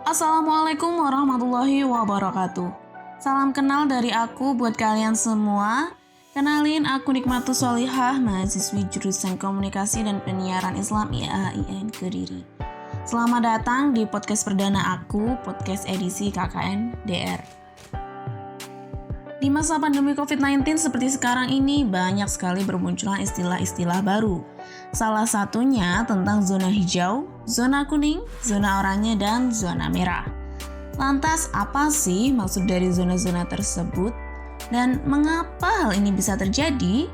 Assalamualaikum warahmatullahi wabarakatuh. Salam kenal dari aku buat kalian semua. Kenalin, aku Nikmatus Sholihah, mahasiswi jurusan Komunikasi dan Penyiaran Islam IAIN Kediri. Selamat datang di podcast perdana aku, podcast edisi KKN DR. Di masa pandemi COVID-19 seperti sekarang ini, banyak sekali bermunculan istilah-istilah baru. Salah satunya tentang zona hijau, zona kuning, zona oranye, dan zona merah. Lantas, apa sih maksud dari zona-zona tersebut? Dan mengapa hal ini bisa terjadi?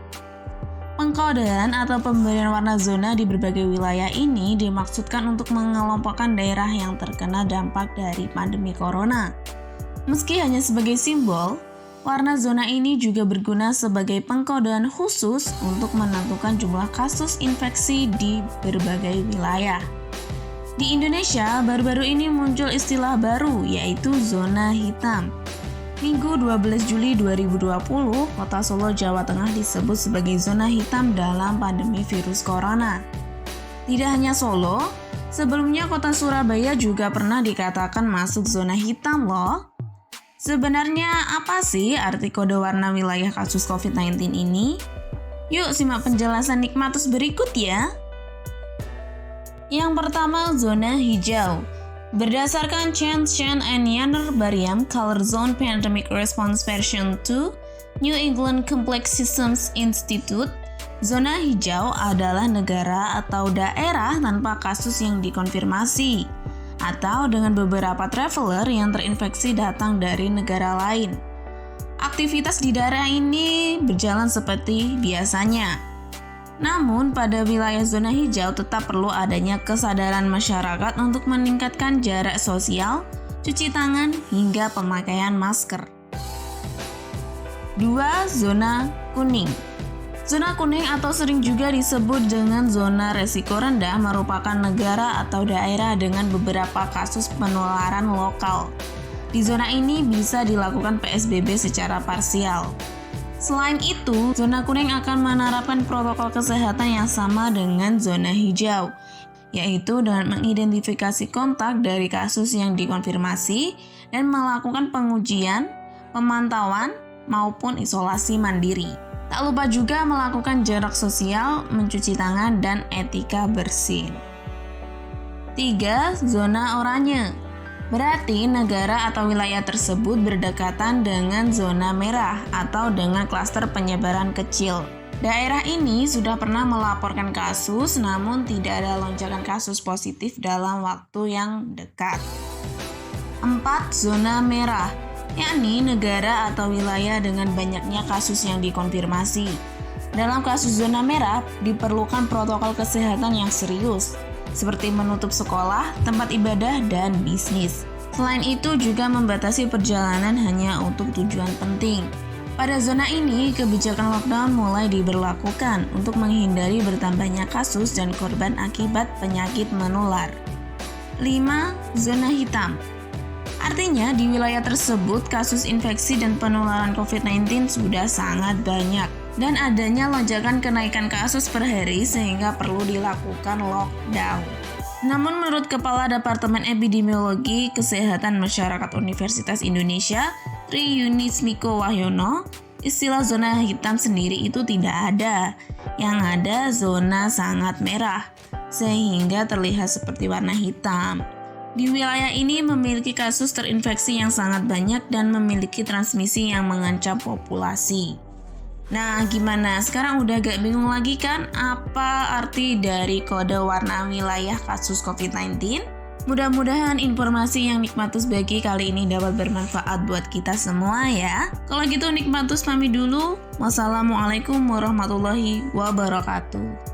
Pengkodean atau pemberian warna zona di berbagai wilayah ini dimaksudkan untuk mengelompokkan daerah yang terkena dampak dari pandemi corona. Meski hanya sebagai simbol, warna zona ini juga berguna sebagai pengkodean khusus untuk menentukan jumlah kasus infeksi di berbagai wilayah. Di Indonesia, baru-baru ini muncul istilah baru, yaitu zona hitam. Minggu 12 Juli 2020, Kota Solo, Jawa Tengah disebut sebagai zona hitam dalam pandemi virus corona. Tidak hanya Solo, sebelumnya Kota Surabaya juga pernah dikatakan masuk zona hitam loh. Sebenarnya apa sih arti kode warna wilayah kasus COVID-19 ini? Yuk simak penjelasan Nikmatus berikut ya. Yang pertama, zona hijau. Berdasarkan Chen and Yanner Bariam Color Zone Pandemic Response Version 2, New England Complex Systems Institute, zona hijau adalah negara atau daerah tanpa kasus yang dikonfirmasi, atau dengan beberapa traveler yang terinfeksi datang dari negara lain. Aktivitas di daerah ini berjalan seperti biasanya. Namun, pada wilayah zona hijau tetap perlu adanya kesadaran masyarakat untuk meningkatkan jarak sosial, cuci tangan, hingga pemakaian masker. 2. Zona kuning. Zona kuning atau sering juga disebut dengan zona resiko rendah merupakan negara atau daerah dengan beberapa kasus penularan lokal. Di zona ini bisa dilakukan PSBB secara parsial. Selain itu, zona kuning akan menerapkan protokol kesehatan yang sama dengan zona hijau, yaitu dengan mengidentifikasi kontak dari kasus yang dikonfirmasi dan melakukan pengujian, pemantauan, maupun isolasi mandiri. Tak lupa juga melakukan jarak sosial, mencuci tangan, dan etika bersih. 3. Zona oranye. Berarti negara atau wilayah tersebut berdekatan dengan zona merah atau dengan klaster penyebaran kecil. Daerah ini sudah pernah melaporkan kasus, namun tidak ada lonjakan kasus positif dalam waktu yang dekat. 4. Zona merah, yakni negara atau wilayah dengan banyaknya kasus yang dikonfirmasi. Dalam kasus zona merah, diperlukan protokol kesehatan yang serius, seperti menutup sekolah, tempat ibadah, dan bisnis. Selain itu juga membatasi perjalanan hanya untuk tujuan penting. Pada zona ini, kebijakan lockdown mulai diberlakukan untuk menghindari bertambahnya kasus dan korban akibat penyakit menular. 5. Zona hitam. Artinya, di wilayah tersebut kasus infeksi dan penularan COVID-19 sudah sangat banyak dan adanya lonjakan kenaikan kasus per hari sehingga perlu dilakukan lockdown. Namun menurut Kepala Departemen Epidemiologi Kesehatan Masyarakat Universitas Indonesia, Tri Yunis Miko Wahyono, istilah zona hitam sendiri itu tidak ada. Yang ada zona sangat merah, sehingga terlihat seperti warna hitam. Di wilayah ini memiliki kasus terinfeksi yang sangat banyak dan memiliki transmisi yang mengancam populasi. Nah, gimana? Sekarang udah gak bingung lagi kan apa arti dari kode warna wilayah kasus COVID-19? Mudah-mudahan informasi yang Nikmatus bagi kali ini dapat bermanfaat buat kita semua ya. Kalau gitu Nikmatus pamit dulu. Wassalamualaikum warahmatullahi wabarakatuh.